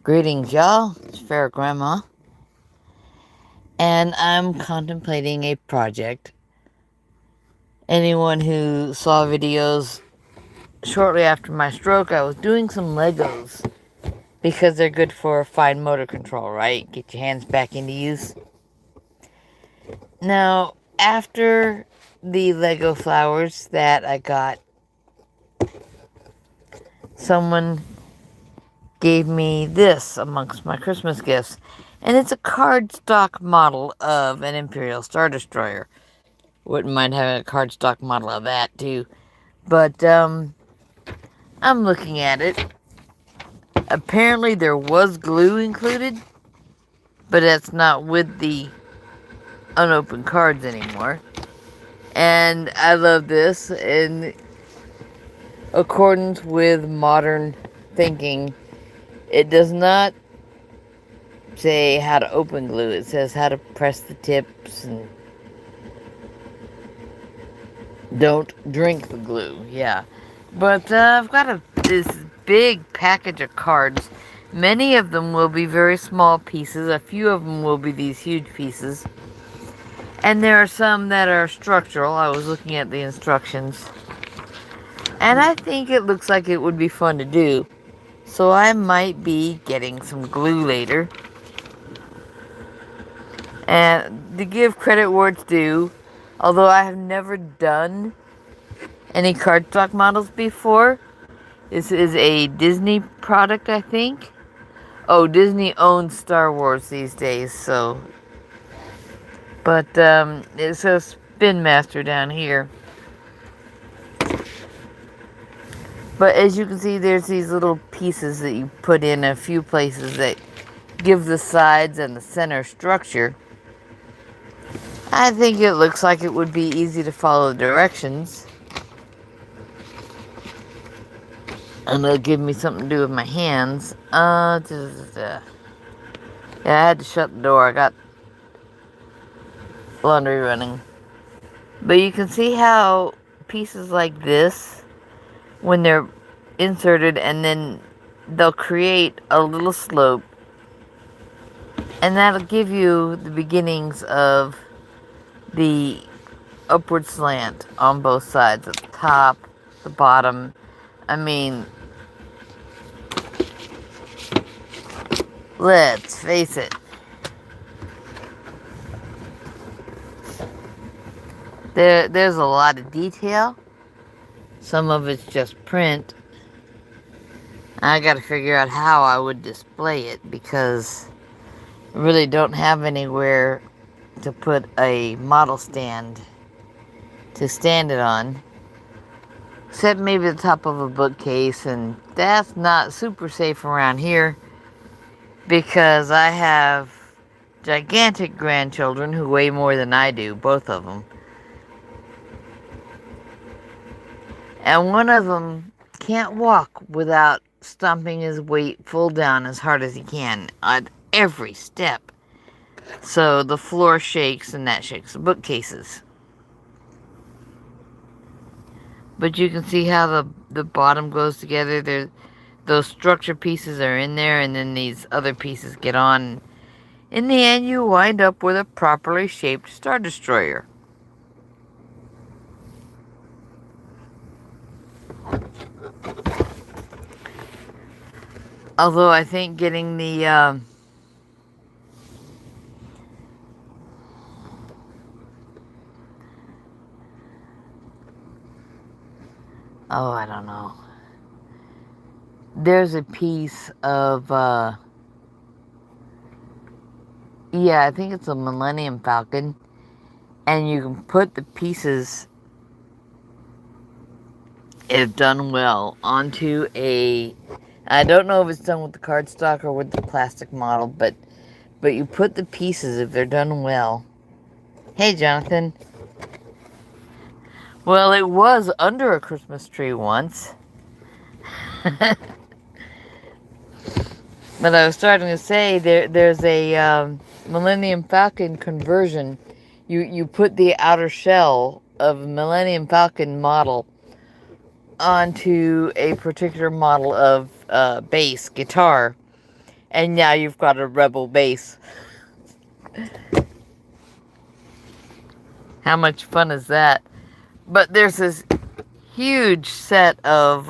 Greetings, y'all. It's Fair Grandma, and I'm contemplating a project. Anyone who saw videos shortly after my stroke, I was doing some Legos because they're good for fine motor control, right? Get your hands back into use. Now, after the Lego flowers that I got, someone gave me this amongst my Christmas gifts, and it's a cardstock model of an Imperial Star Destroyer. Wouldn't mind having a cardstock model of that too. But I'm looking at it. Apparently there was glue included, but that's not with the unopened cards anymore. And I love this. In accordance with modern thinking, it does not say how to open glue. It says how to press the tips and don't drink the glue. Yeah. But I've got this big package of cards. Many of them will be very small pieces. A few of them will be these huge pieces. And there are some that are structural. I was looking at the instructions. And I think it looks like it would be fun to do. So I might be getting some glue later. And to give credit where it's due, although I have never done any cardstock models before, this is a Disney product, I think. Oh, Disney owns Star Wars these days, so. But it says Spin Master down here. But as you can see, there's these little pieces that you put in a few places that give the sides and the center structure. I think it looks like it would be easy to follow the directions. And it'll give me something to do with my hands. Yeah, I had to shut the door. I got laundry running. But you can see how pieces like this, when they're inserted, and then they'll create a little slope, and that'll give you the beginnings of the upward slant on both sides, at the top, the bottom. I mean, let's face it. There's a lot of detail. Some of it's just print. I gotta figure out how I would display it because I really don't have anywhere to put a model stand to stand it on. Except maybe the top of a bookcase, and that's not super safe around here because I have gigantic grandchildren who weigh more than I do, both of them. And one of them can't walk without stomping his weight full down as hard as he can at every step. So the floor shakes and that shakes the bookcases. But you can see how the bottom goes together. Those structure pieces are in there, and then these other pieces get on. In the end, you wind up with a properly shaped Star Destroyer. Although I think getting the oh, I don't know. There's a piece of yeah, I think it's a Millennium Falcon, and you can put the pieces, if done well, onto a, I don't know if it's done with the cardstock or with the plastic model, but you put the pieces, if they're done well. Hey, Jonathan. Well, it was under a Christmas tree once. But I was starting to say, there's a Millennium Falcon conversion. You put the outer shell of a Millennium Falcon model onto a particular model of bass guitar, And now you've got a rebel base. How much fun is that? But there's this huge set of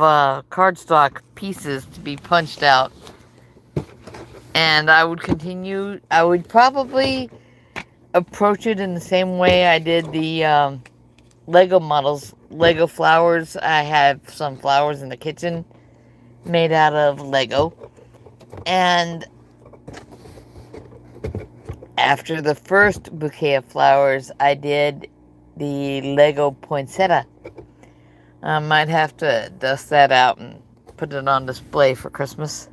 cardstock pieces to be punched out. And I would probably approach it in the same way I did the Lego models, Lego flowers. I have some flowers in the kitchen made out of Lego. And after the first bouquet of flowers, I did the Lego poinsettia. I might have to dust that out and put it on display for Christmas.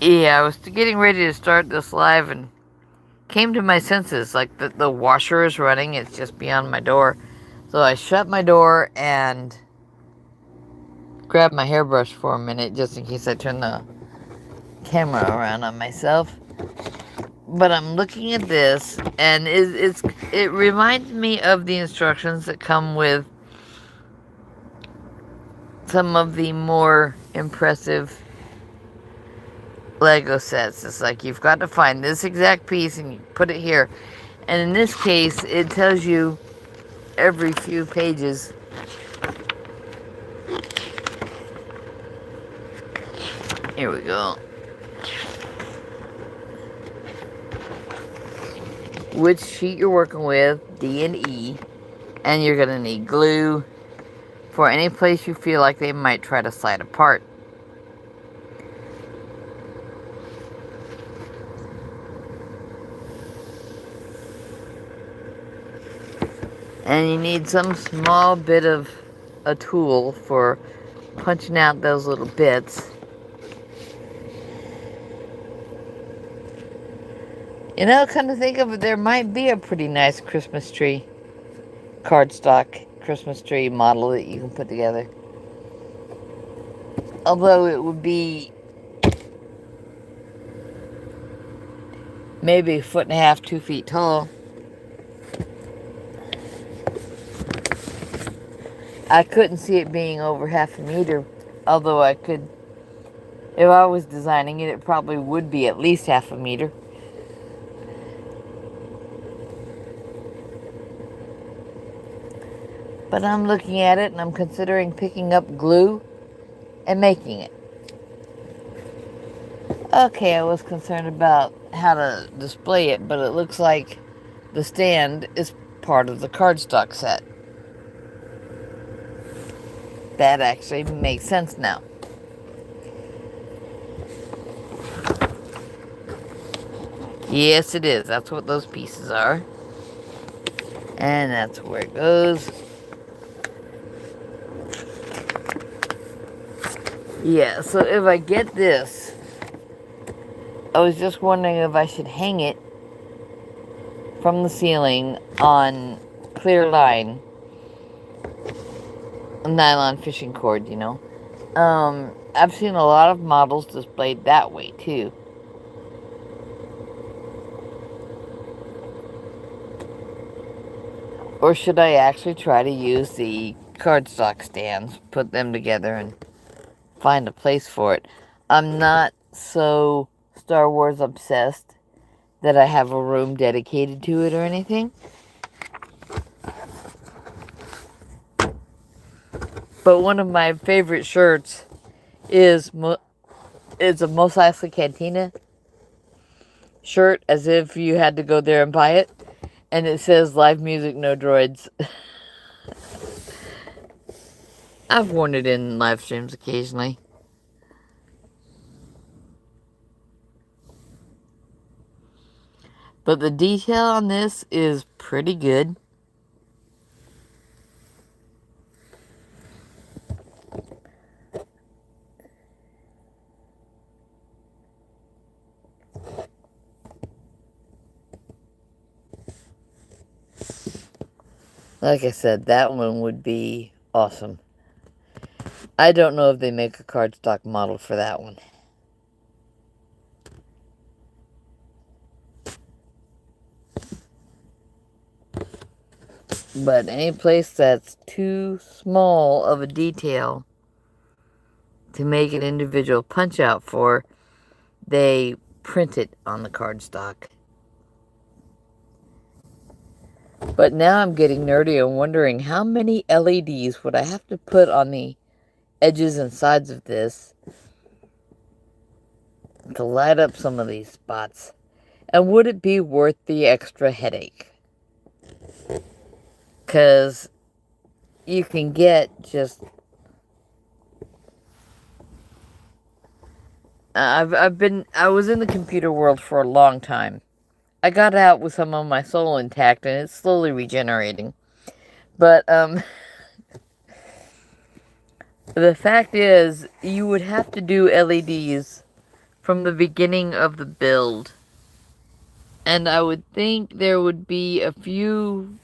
Yeah, I was getting ready to start this live and came to my senses. Like the washer is running, it's just beyond my door. So I shut my door and grabbed my hairbrush for a minute just in case I turn the camera around on myself. But I'm looking at this, and it reminds me of the instructions that come with some of the more impressive Lego sets. It's like you've got to find this exact piece and you put it here. And in this case, it tells you every few pages here we go, which sheet you're working with, D and E, and you're going to need glue for any place you feel like they might try to slide apart. And you need some small bit of a tool for punching out those little bits. You know, come to think of it, there might be a pretty nice Christmas tree, cardstock Christmas tree model that you can put together. Although it would be maybe 1.5 feet, 2 feet tall. I couldn't see it being over 1/2 meter, although I could, if I was designing it, it probably would be at least 1/2 meter. But I'm looking at it and I'm considering picking up glue and making it. Okay, I was concerned about how to display it, but it looks like the stand is part of the cardstock set. That actually makes sense now. Yes, it is. That's what those pieces are. And that's where it goes. Yeah, so if I get this, I was just wondering if I should hang it from the ceiling on clear line, nylon fishing cord, you know. I've seen a lot of models displayed that way too. Or should I actually try to use the cardstock stands, put them together and find a place for it? I'm not so Star Wars obsessed that I have a room dedicated to it or anything. But one of my favorite shirts is a Mos Eisley Cantina shirt, as if you had to go there and buy it. And it says, live music, no droids. I've worn it in live streams occasionally. But the detail on this is pretty good. Like I said, that one would be awesome. I don't know if they make a cardstock model for that one. But any place that's too small of a detail to make an individual punch out for, they print it on the cardstock. But now I'm getting nerdy and wondering how many LEDs would I have to put on the edges and sides of this to light up some of these spots? And would it be worth the extra headache? Because you can get just... I was in the computer world for a long time. I got out with some of my soul intact, and it's slowly regenerating. But, the fact is, you would have to do LEDs from the beginning of the build. And I would think there would be a few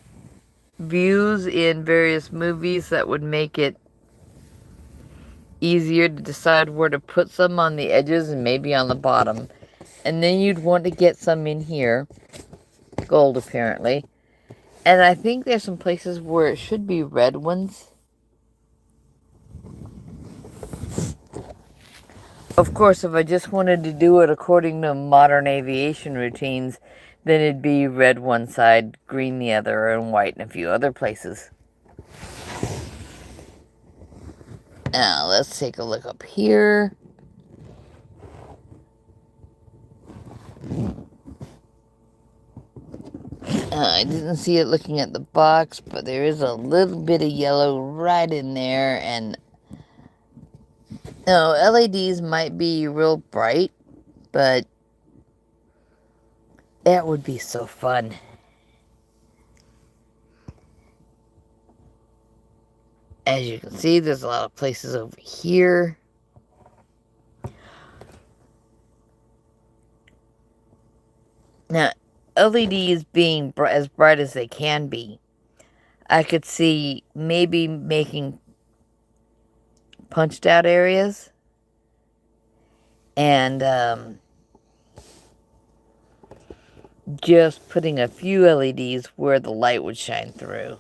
views in various movies that would make it easier to decide where to put some on the edges and maybe on the bottom. And then you'd want to get some in here. Gold, apparently. And I think there's some places where it should be red ones. Of course, if I just wanted to do it according to modern aviation routines, then it'd be red one side, green the other, and white in a few other places. Now, let's take a look up here. I didn't see it looking at the box, but there is a little bit of yellow right in there, and no, LEDs might be real bright, but that would be so fun. As you can see, there's a lot of places over here. Now, LEDs being as bright as they can be, I could see maybe making punched out areas and just putting a few LEDs where the light would shine through.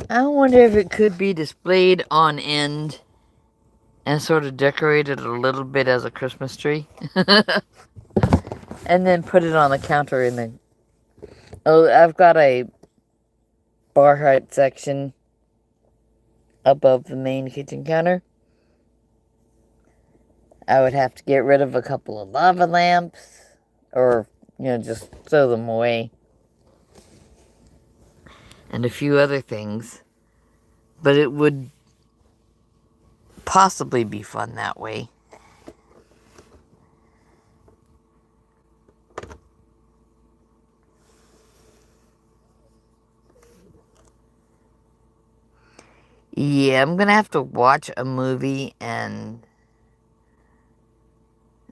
I wonder if it could be displayed on end and sort of decorated a little bit as a Christmas tree. And then put it on the counter in the... Oh, I've got a bar height section above the main kitchen counter. I would have to get rid of a couple of lava lamps, or, just throw them away. And a few other things. But it would possibly be fun that way. Yeah, I'm gonna have to watch a movie and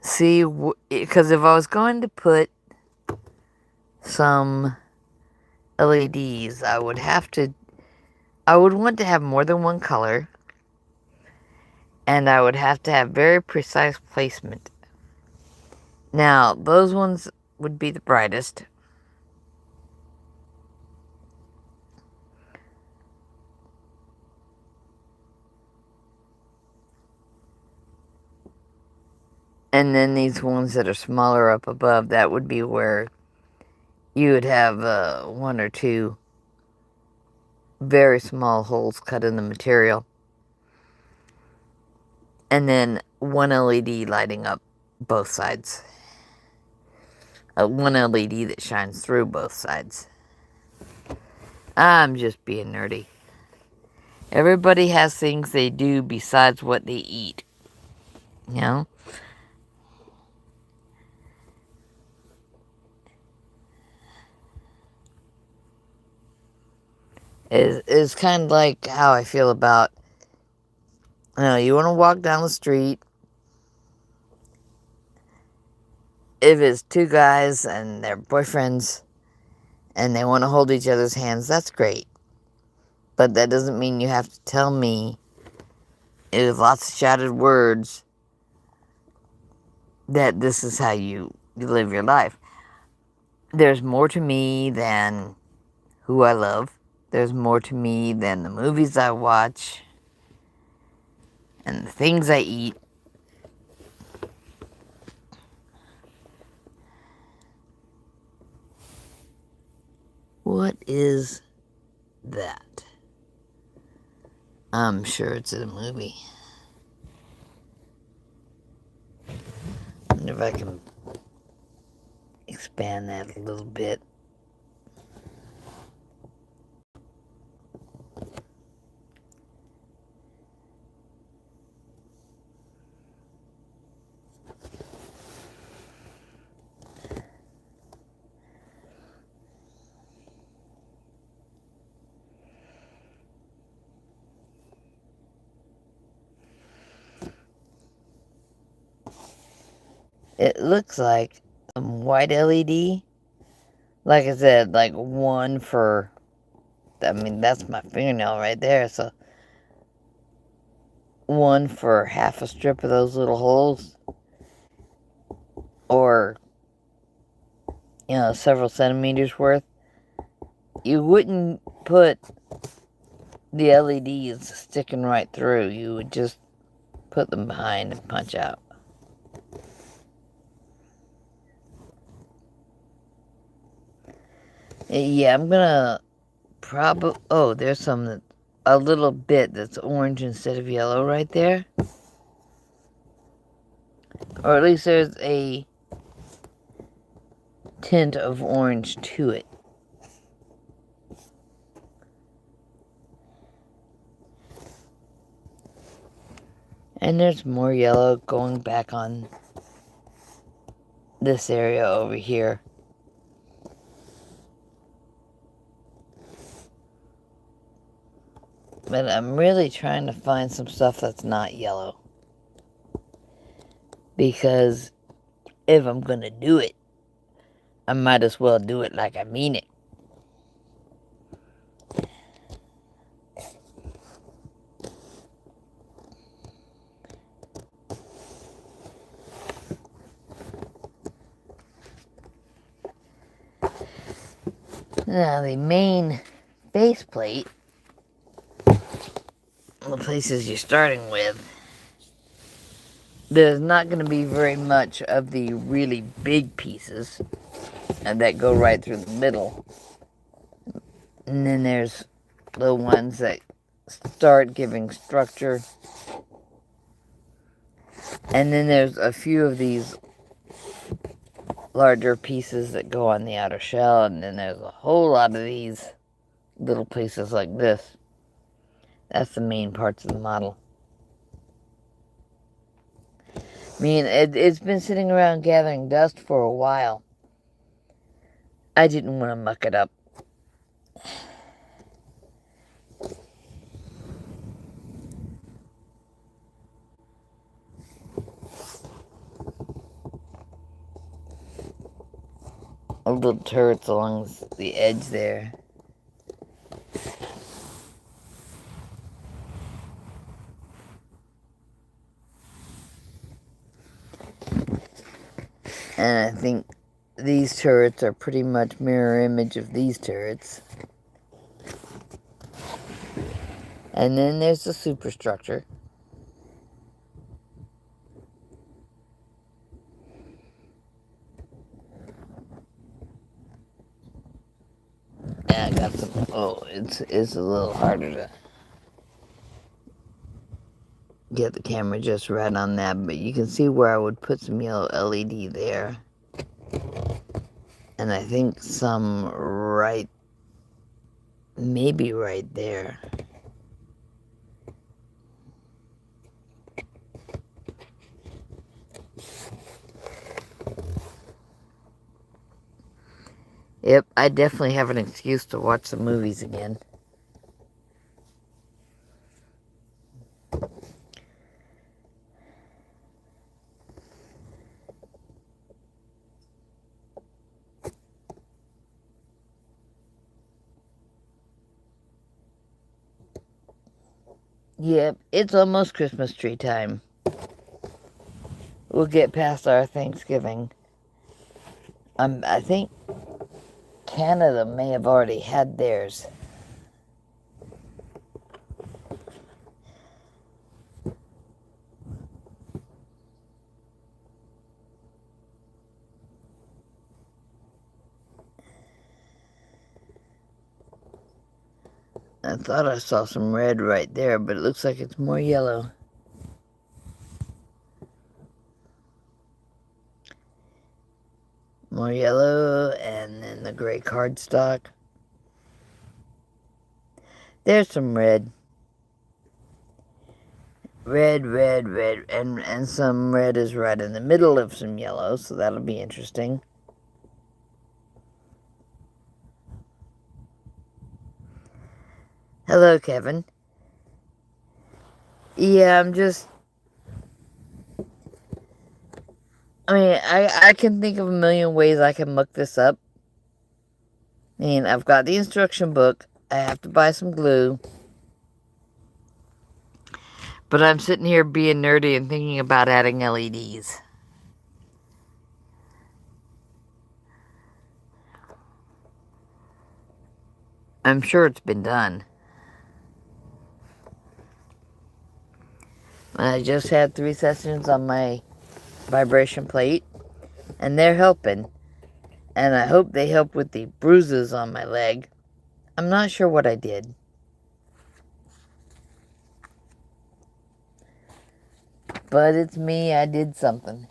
see, because if I was going to put some LEDs, I would want to have more than one color, and I would have to have very precise placement. Now, those ones would be the brightest. And then these ones that are smaller up above, that would be where you would have one or two very small holes cut in the material. And then one LED lighting up both sides. One LED that shines through both sides. I'm just being nerdy. Everybody has things they do besides what they eat. You know? Is kind of like how I feel about, you want to walk down the street if it's two guys and they're boyfriends and they want to hold each other's hands, that's great. But that doesn't mean you have to tell me with lots of shouted words that this is how you live your life. There's more to me than who I love. There's more to me than the movies I watch and the things I eat. What is that? I'm sure it's a movie. I wonder if I can expand that a little bit. It looks like some white LED. Like I said, like one for, I mean, that's my fingernail right there. So one for half a strip of those little holes. Or, several centimeters worth. You wouldn't put the LEDs sticking right through. You would just put them behind and punch out. Yeah, I'm gonna probably... Oh, there's some a little bit that's orange instead of yellow right there. Or at least there's a tint of orange to it. And there's more yellow going back on this area over here. But I'm really trying to find some stuff that's not yellow. Because if I'm gonna do it, I might as well do it like I mean it. Now the main faceplate, the places you're starting with, there's not going to be very much of the really big pieces that go right through the middle. And then there's the ones that start giving structure. And then there's a few of these larger pieces that go on the outer shell. And then there's a whole lot of these little pieces like this. That's the main parts of the model. I mean, it's been sitting around gathering dust for a while. I didn't want to muck it up. Little turrets along the edge there. And I think these turrets are pretty much mirror image of these turrets. And then there's the superstructure. Yeah, I got some... Oh, it's a little harder to get the camera just right on that. But you can see where I would put some yellow LED there. And I think some right... Maybe right there. Yep, I definitely have an excuse to watch some movies again. Yep, it's almost Christmas tree time. We'll get past our Thanksgiving. I think Canada may have already had theirs. I thought I saw some red right there, but it looks like it's more yellow. More yellow, and then the gray cardstock. There's some red. Red, red, red, and some red is right in the middle of some yellow, so that'll be interesting. Hello, Kevin. Yeah, I can think of a million ways I can muck this up. I mean, I've got the instruction book. I have to buy some glue. But I'm sitting here being nerdy and thinking about adding LEDs. I'm sure it's been done. I just had 3 sessions on my vibration plate, and they're helping. And I hope they help with the bruises on my leg. I'm not sure what I did. But it's me, I did something.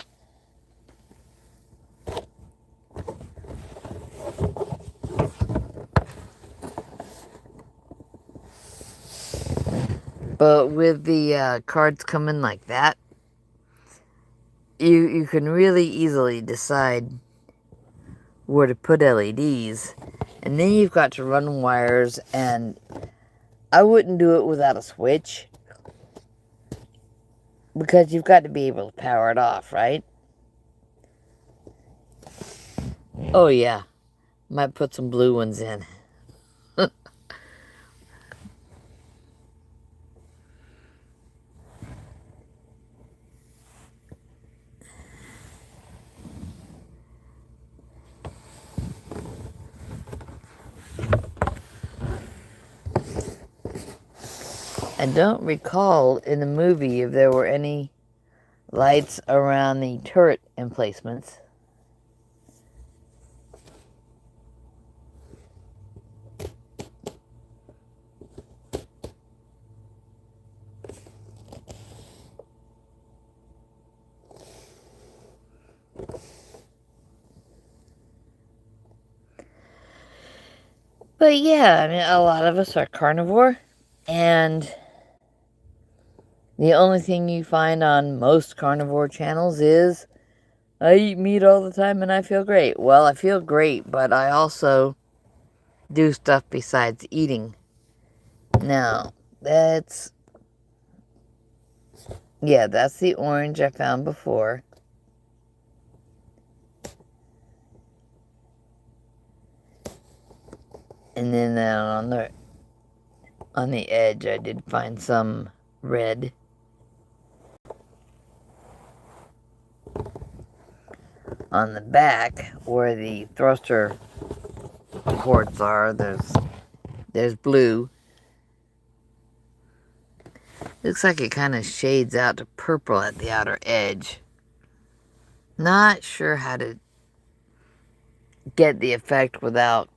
But with the cards coming like that, you can really easily decide where to put LEDs. And then you've got to run wires, and I wouldn't do it without a switch. Because you've got to be able to power it off, right? Oh yeah, might put some blue ones in. I don't recall in the movie if there were any lights around the turret emplacements. But yeah, I mean, a lot of us are carnivore, and the only thing you find on most carnivore channels is, I eat meat all the time and I feel great. Well, I feel great, but I also do stuff besides eating. Now, that's the orange I found before. And then on the edge, I did find some red. On the back, where the thruster ports are, there's blue. Looks like it kind of shades out to purple at the outer edge. Not sure how to get the effect without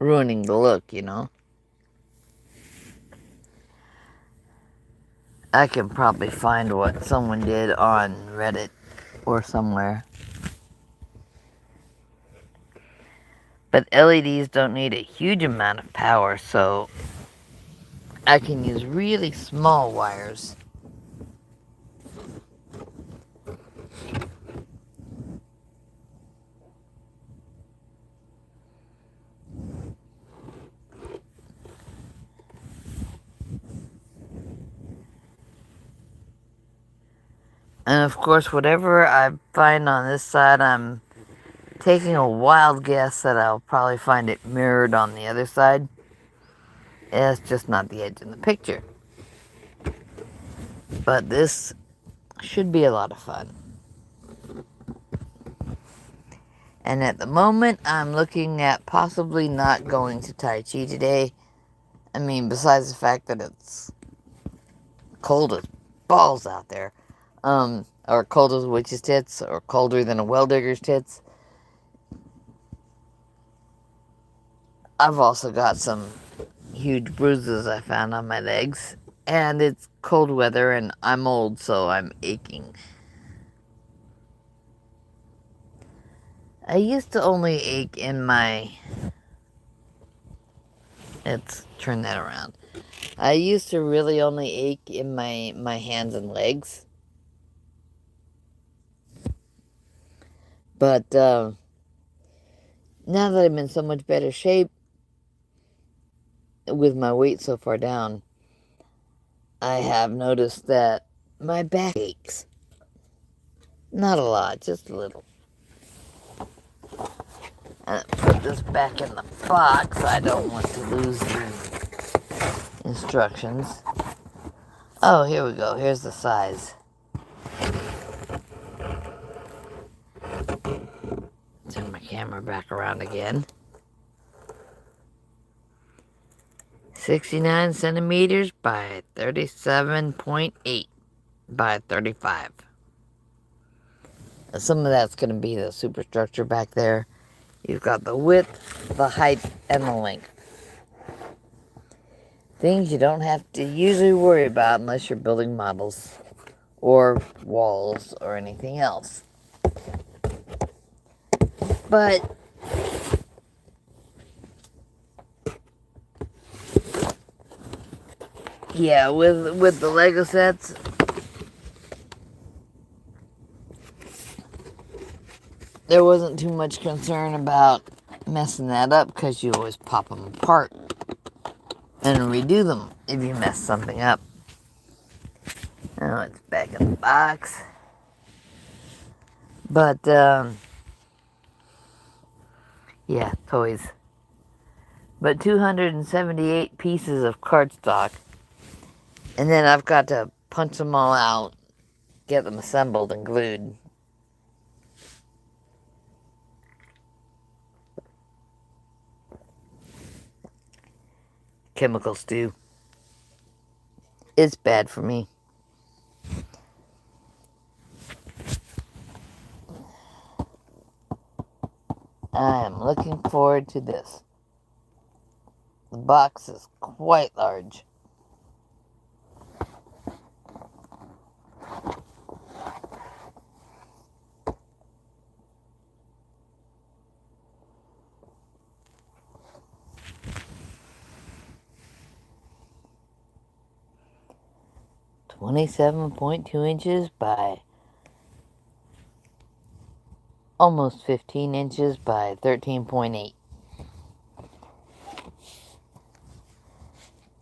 ruining the look, you know. I can probably find what someone did on Reddit or somewhere. But LEDs don't need a huge amount of power, so I can use really small wires. And of course, whatever I find on this side, I'm taking a wild guess that I'll probably find it mirrored on the other side. It's just not the edge in the picture. But this should be a lot of fun. And at the moment, I'm looking at possibly not going to Tai Chi today. I mean, besides the fact that it's cold as balls out there. Or cold as a witch's tits, or colder than a well digger's tits. I've also got some huge bruises I found on my legs. And it's cold weather, and I'm old, so I'm aching. I used to only ache in my... Let's turn that around. I used to really only ache in my hands and legs. But now that I'm in so much better shape, with my weight so far down, I have noticed that my back aches. Not a lot, just a little. Put this back in the box. I don't want to lose the instructions. Oh, here we go. Here's the size. Turn my camera back around again. 69 centimeters by 37.8 by 35. Some of that's going to be the superstructure back there. You've got the width, the height, and the length. Things you don't have to usually worry about unless you're building models or walls or anything else. But yeah, with the Lego sets, there wasn't too much concern about messing that up because you always pop them apart and redo them if you mess something up. Now it's back in the box. But, yeah, toys. But 278 pieces of cardstock. And then I've got to punch them all out, get them assembled and glued. Chemical stew. It's bad for me. I am looking forward to this. The box is quite large. .2 inches by almost 15 inches by 13.8.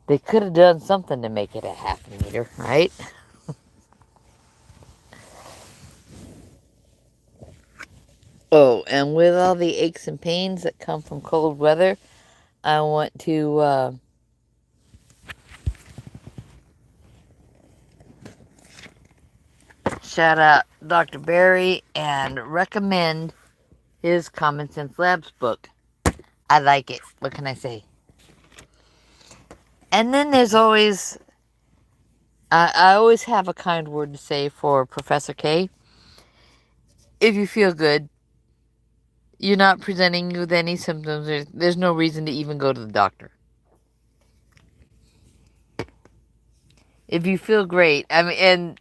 They could have done something to make it a half a meter, right? Oh, and with all the aches and pains that come from cold weather, I want to shout out Dr. Barry and recommend his Common Sense Labs book. I like it. What can I say? And then there's always... I always have a kind word to say for Professor K. If you feel good, you're not presenting with any symptoms, there's no reason to even go to the doctor. If you feel great, I mean, and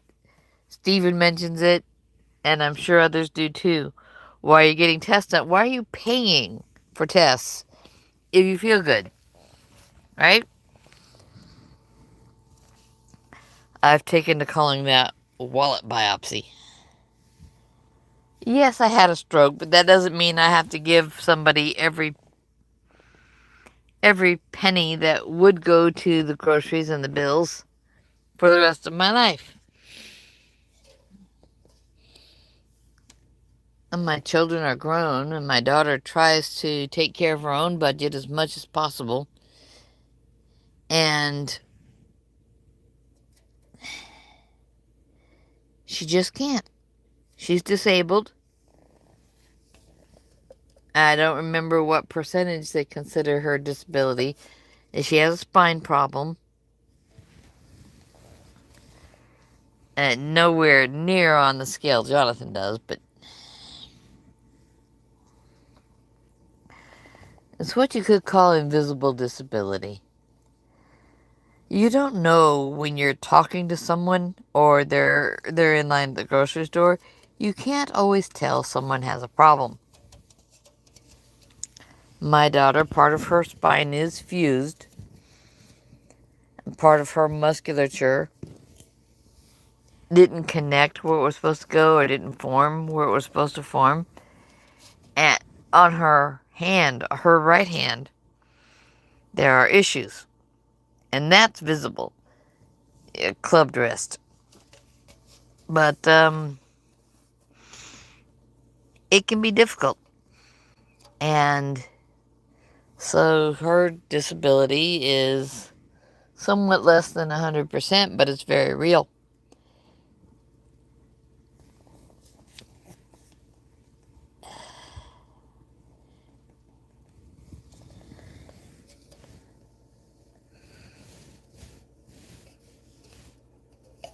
Stephen mentions it, and I'm sure others do too. Why are you getting tested? Why are you paying for tests if you feel good? Right? I've taken to calling that wallet biopsy. Yes, I had a stroke, but that doesn't mean I have to give somebody every penny that would go to the groceries and the bills for the rest of my life. And my children are grown, and my daughter tries to take care of her own budget as much as possible. And She just can't. She's disabled. I don't remember what percentage they consider her disability. She has a spine problem. And nowhere near on the scale Jonathan does, but it's what you could call invisible disability. You don't know when you're talking to someone or they're in line at the grocery store. You can't always tell someone has a problem. My daughter, part of her spine is fused. Part of her musculature didn't connect where it was supposed to go or didn't form where it was supposed to form. And on her hand, her right hand, there are issues. And that's visible. A clubbed wrist. But it can be difficult. And so her disability is somewhat less than 100%, but it's very real.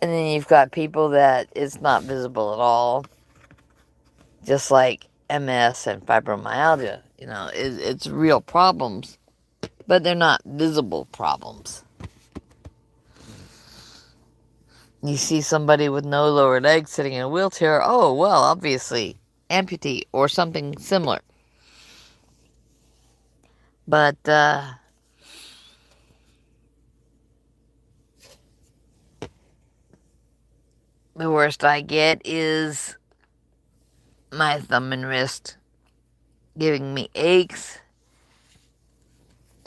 And then you've got people that it's not visible at all, just like MS and fibromyalgia. You know, it's real problems, but they're not visible problems. You see somebody with no lower leg sitting in a wheelchair, oh, well, obviously, amputee or something similar. But, the worst I get is my thumb and wrist giving me aches.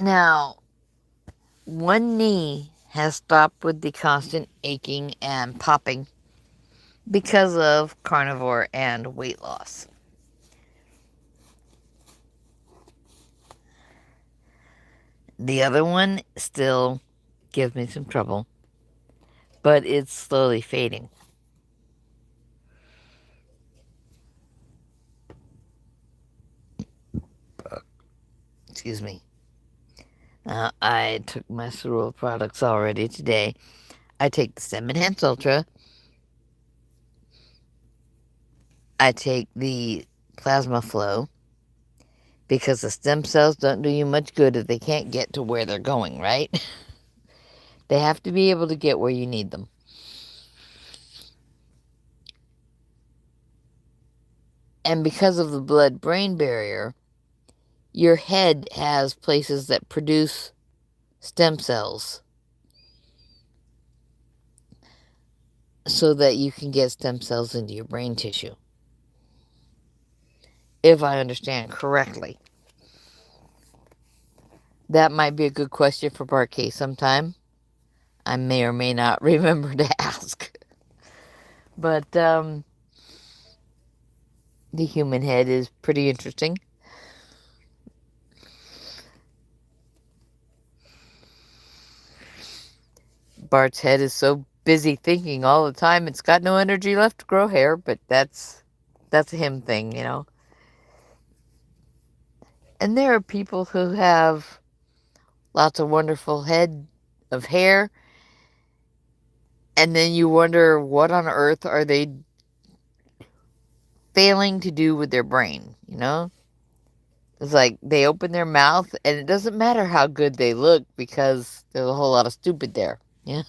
Now, one knee has stopped with the constant aching and popping because of carnivore and weight loss. The other one still gives me some trouble, but it's slowly fading. Excuse me. I took my cereal products already today. I take the Stem Enhance Ultra. I take the Plasma Flow because the stem cells don't do you much good if they can't get to where they're going, right? They have to be able to get where you need them. And because of the blood-brain barrier, your head has places that produce stem cells so that you can get stem cells into your brain tissue. If I understand correctly. That might be a good question for Part K sometime. I may or may not remember to ask. But the human head is pretty interesting. Bart's head is so busy thinking all the time, it's got no energy left to grow hair, but that's a him thing, you know. And there are people who have lots of wonderful head of hair, and then you wonder what on earth are they failing to do with their brain, you know? It's like they open their mouth, and it doesn't matter how good they look because there's a whole lot of stupid there, yeah?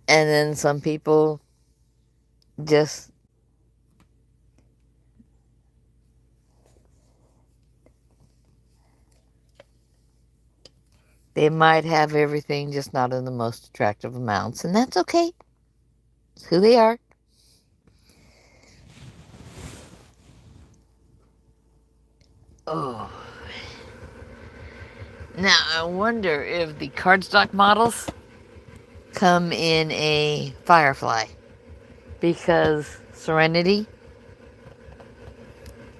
And then some people just they might have everything, just not in the most attractive amounts, and that's okay. It's who they are. Oh. Now, I wonder if the cardstock models come in a Firefly. Because Serenity,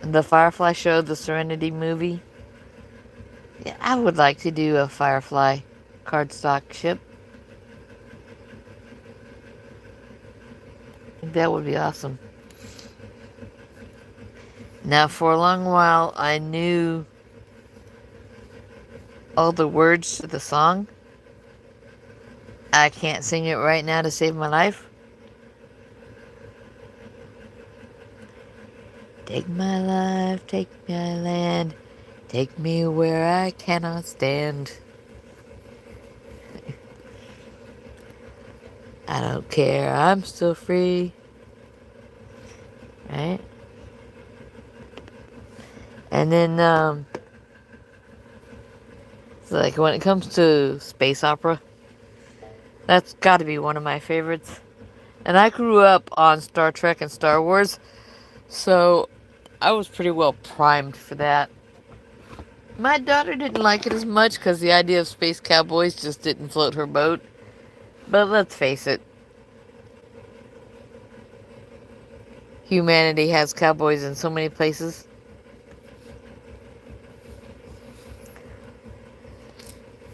the Firefly show, the Serenity movie, Yeah, I would like to do a Firefly cardstock ship. I think that would be awesome. Now, for a long while, I knew all the words to the song. I can't sing it right now to save my life. Take my life, take my land, take me where I cannot stand. I don't care, I'm still free. Right? And then, so like when it comes to space opera, that's gotta be one of my favorites. And I grew up on Star Trek and Star Wars, so I was pretty well primed for that. My daughter didn't like it as much because the idea of space cowboys just didn't float her boat. But let's face it, humanity has cowboys in so many places.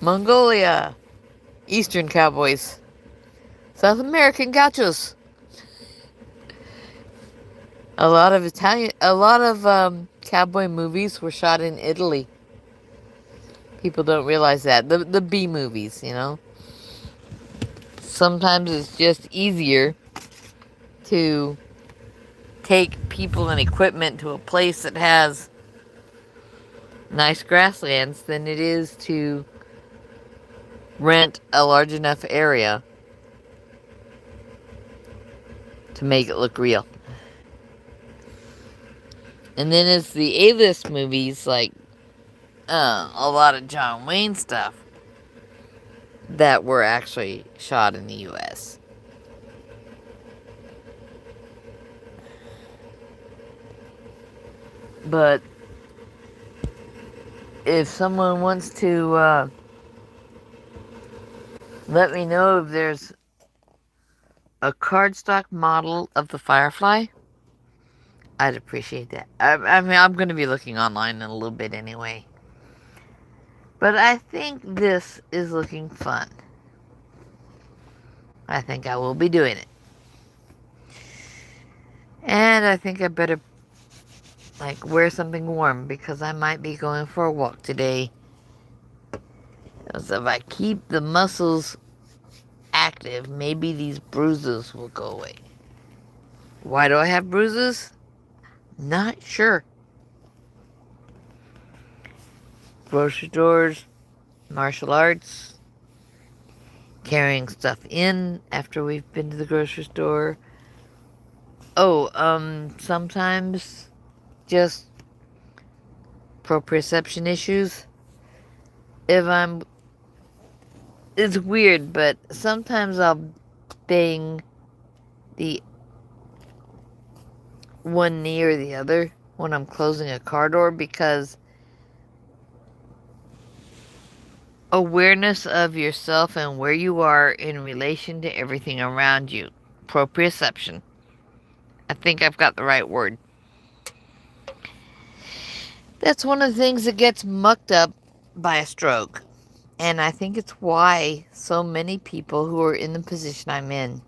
Mongolia, Eastern cowboys, South American gauchos. A lot of cowboy movies were shot in Italy. People don't realize that. The B movies, you know. Sometimes it's just easier to take people and equipment to a place that has nice grasslands than it is to rent a large enough area to make it look real. And then it's the A-list movies, like a lot of John Wayne stuff that were actually shot in the U.S. But if someone wants to let me know if there's a cardstock model of the Firefly, I'd appreciate that. I mean, I'm going to be looking online in a little bit anyway. But I think this is looking fun. I think I will be doing it. And I think I better, like, wear something warm because I might be going for a walk today. So if I keep the muscles active, maybe these bruises will go away. Why do I have bruises? Not sure. Grocery stores, martial arts, carrying stuff in after we've been to the grocery store. Oh, sometimes just proprioception issues. It's weird, but sometimes I'll bang the one knee or the other when I'm closing a car door because awareness of yourself and where you are in relation to everything around you. Proprioception. I think I've got the right word. That's one of the things that gets mucked up by a stroke. And I think it's why so many people who are in the position I'm in,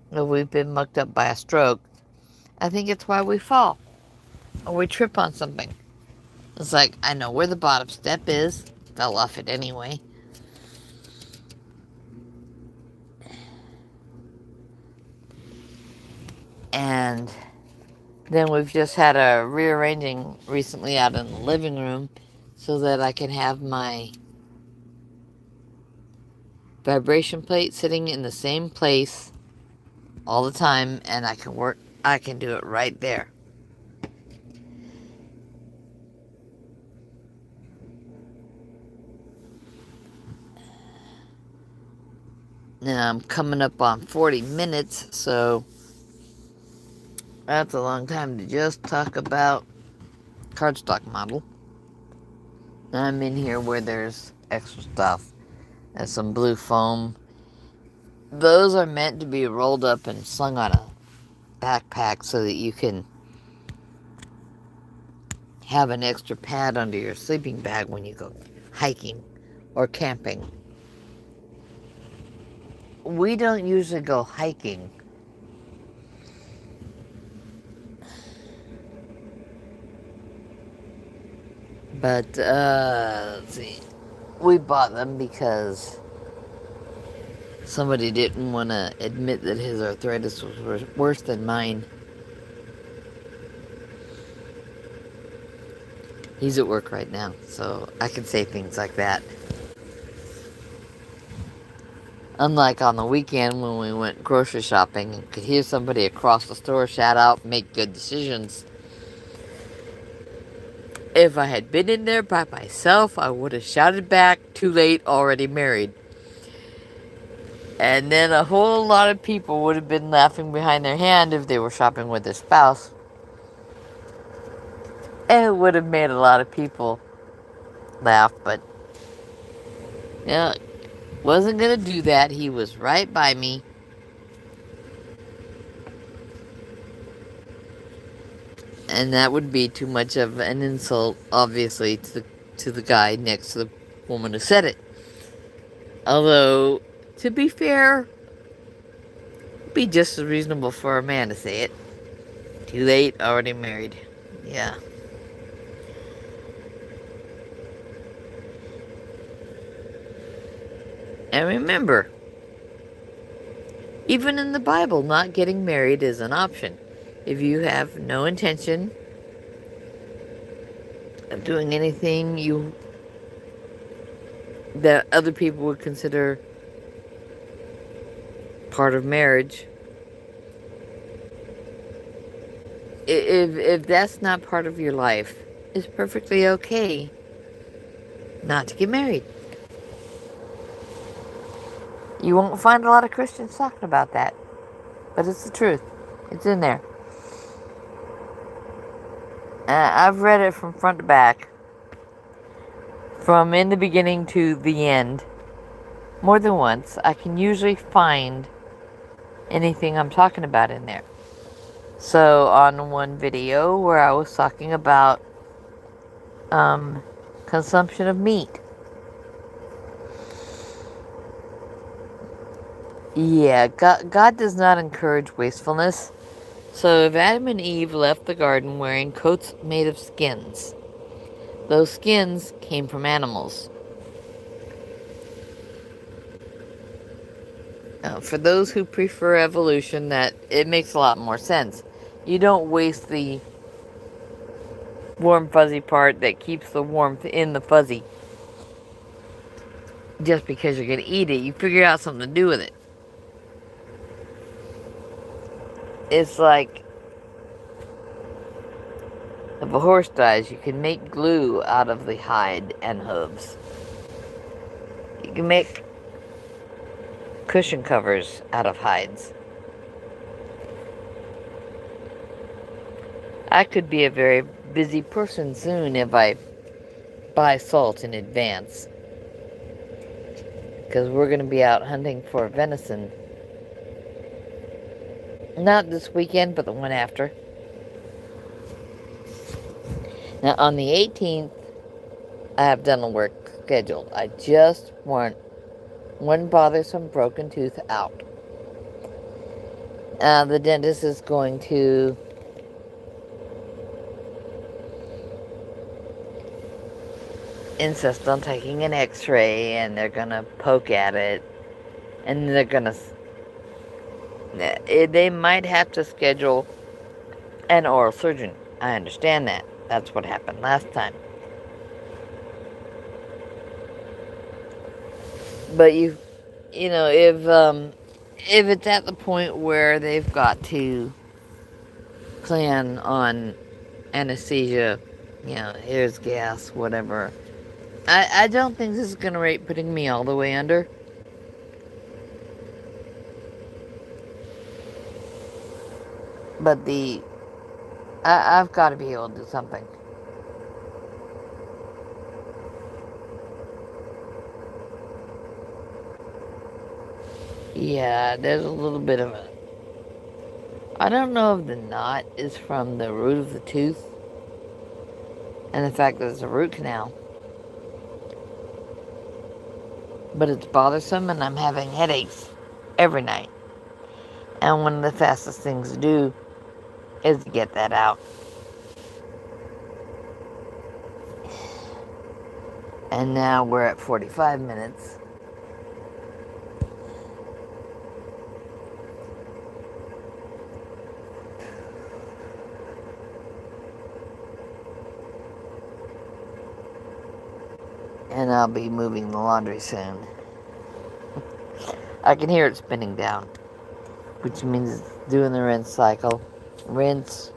we've been mucked up by a stroke. I think it's why we fall or we trip on something. It's like, I know where the bottom step is. Fell off it anyway. And then we've just had a rearranging recently out in the living room so that I can have my vibration plate sitting in the same place all the time, and I can do it right there. Now I'm coming up on 40 minutes, so that's a long time to just talk about cardstock model. I'm in here where there's extra stuff. There's some blue foam. Those are meant to be rolled up and slung on a backpack so that you can have an extra pad under your sleeping bag when you go hiking or camping. We don't usually go hiking. But, let's see. We bought them because somebody didn't want to admit that his arthritis was worse than mine. He's at work right now, so I can say things like that. Unlike on the weekend when we went grocery shopping and could hear somebody across the store shout out, make good decisions. If I had been in there by myself, I would have shouted back, "Too late, already married." And then a whole lot of people would have been laughing behind their hand if they were shopping with their spouse. And it would have made a lot of people laugh, but wasn't gonna do that. He was right by me. And that would be too much of an insult, obviously, to the guy next to the woman who said it. Although, to be fair, it'd be just as reasonable for a man to say it. Too late, already married. Yeah. And remember, even in the Bible, not getting married is an option. If you have no intention of doing anything that other people would consider part of marriage, if that's not part of your life, it's perfectly okay not to get married. You won't find a lot of Christians talking about that, but it's the truth. It's in there. I've read it from front to back, from in the beginning to the end, more than once. I can usually find anything I'm talking about in there. So on one video where I was talking about consumption of meat, yeah, God does not encourage wastefulness. So if Adam and Eve left the garden wearing coats made of skins, those skins came from animals. For those who prefer evolution, that it makes a lot more sense. You don't waste the warm fuzzy part that keeps the warmth in the fuzzy just because you're going to eat it. You figure out something to do with it. It's like, if a horse dies, you can make glue out of the hide and hooves. You can make cushion covers out of hides. I could be a very busy person soon if I buy salt in advance, because we're going to be out hunting for venison. Not this weekend, but the one after. Now, on the 18th, I have dental work scheduled. I just want one bothersome broken tooth out. The dentist is going to insist on taking an x-ray, and they're going to poke at it, and they're going to... They might have to schedule an oral surgeon. I understand that. That's what happened last time. But if it's at the point where they've got to plan on anesthesia, here's gas, whatever, I don't think this is going to rate putting me all the way under. But I've got to be able to do something. Yeah, there's a little bit of a... I don't know if the knot is from the root of the tooth, and the fact that it's a root canal. But it's bothersome, and I'm having headaches every night. And one of the fastest things to do is to get that out. And now we're at 45 minutes. And I'll be moving the laundry soon. I can hear it spinning down, which means it's doing the rinse cycle. Rinse,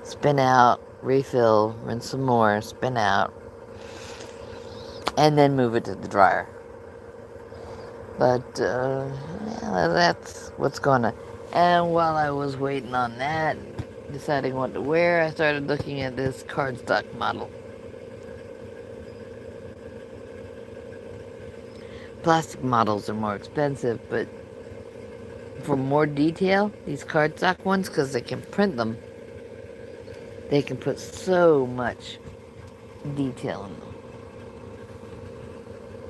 spin out, refill, rinse some more, spin out, and then move it to the dryer. But yeah, that's what's going on. And while I was waiting on that, deciding what to wear, I started looking at this cardstock model. Plastic models are more expensive, but for more detail, these cardstock ones, because they can print them, they can put so much detail in them.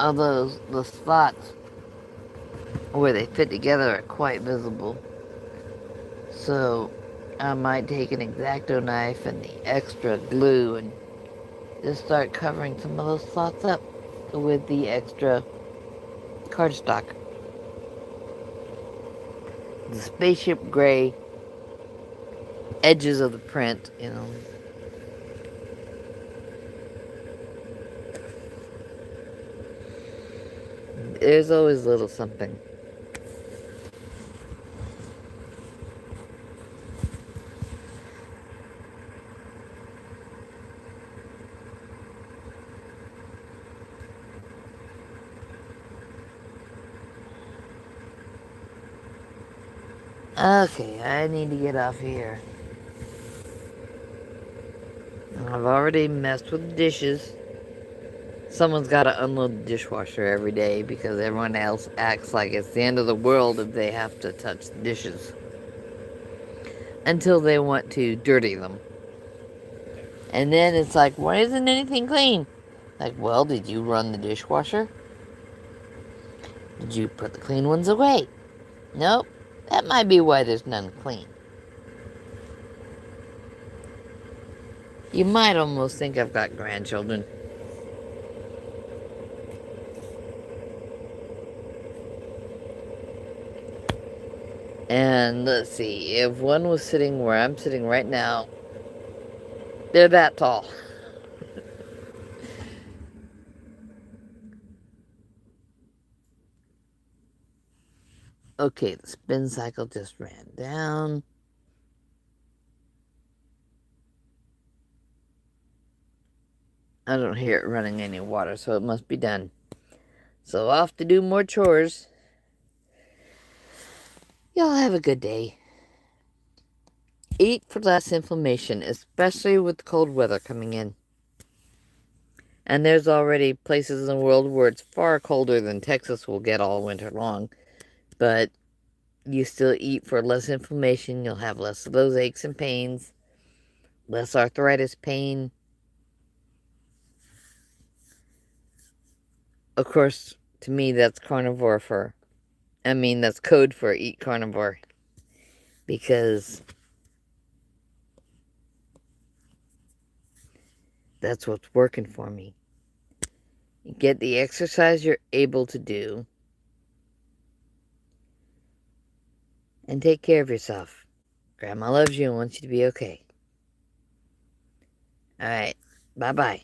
Although the spots where they fit together are quite visible. So I might take an X-Acto knife and the extra glue and just start covering some of those spots up with the extra cardstock. The spaceship gray edges of the print, you know. There's always a little something. Okay, I need to get off here. I've already messed with the dishes. Someone's got to unload the dishwasher every day because everyone else acts like it's the end of the world if they have to touch the dishes. Until they want to dirty them. And then it's like, why isn't anything clean? Like, well, did you run the dishwasher? Did you put the clean ones away? Nope. That might be why there's none clean. You might almost think I've got grandchildren. And let's see, if one was sitting where I'm sitting right now, they're that tall. Okay, the spin cycle just ran down. I don't hear it running any water, so it must be done. So off to do more chores. Y'all have a good day. Eat for less inflammation, especially with the cold weather coming in. And there's already places in the world where it's far colder than Texas will get all winter long. But you still eat for less inflammation. You'll have less of those aches and pains. Less arthritis pain. Of course, to me, that's that's code for eat carnivore. Because that's what's working for me. Get the exercise you're able to do. And take care of yourself. Grandma loves you and wants you to be okay. Alright, bye-bye.